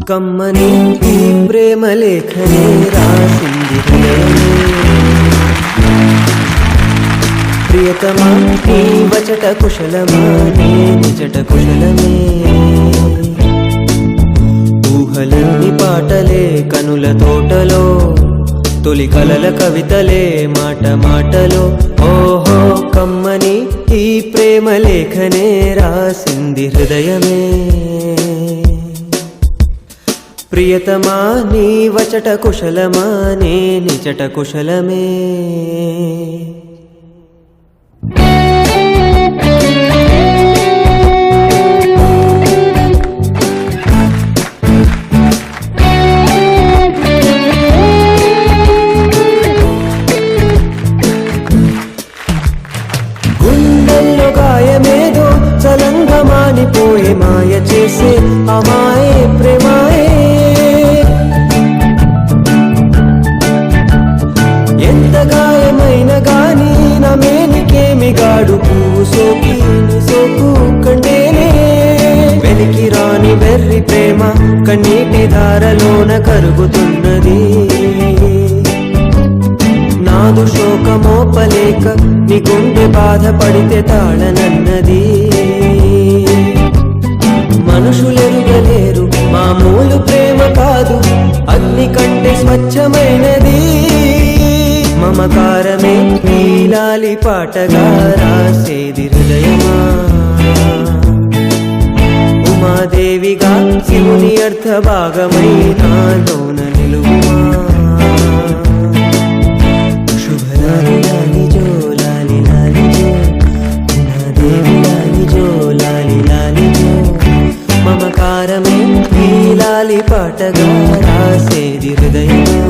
కమ్మని ఈ ప్రేమ లేఖనే రాసింది హృదయమే. ప్రియతమా నీ వచట కుశలమా నీ నిజట కుశలమే. ఊహలన్నీ పాటలే కనుల తోటలో, తొలి కలల కవితలే మాట మాటలో. ఓహో కమ్మని ఈ ప్రేమ లేఖనే రాసింది హృదయమే. ప్రియతమా నీ వచట కుశలమా నీ నిజట కుశలమే. గుండెల్లో గాయమేదో చలంగా మానిపోయే మాయ చేసే అమాయే ప్రేమాయే. ఎంత గాయమైన గాని నా మేనికేమి గాడు పువ్వు సోకి సోకు కండేనే. వెలికి రాని వెర్రి ప్రేమ కన్నీటి ధారలోన కరుగుతున్నది. నాదు శోకమోపలేక నీ గుండె బాధపడితే తాళనన్నది. మనుషులెరుగలేరు మామూలు ప్రేమ కాదు, అగ్ని కంటే స్వచ్ఛమైనది. మమకారమే నీలాలి పాటగా రాసేది హృదయమా. ఉమాదేవిగా శివుని అర్థ భాగమై నాలోన నిలువుమా. శుభలాలి లాలి జో లాలి లాలి జో, ఉమాదేవి లాలి జో లాలి లాలి జో. మమకారమే నీలాలి పాటగా రాసేది హృదయమా.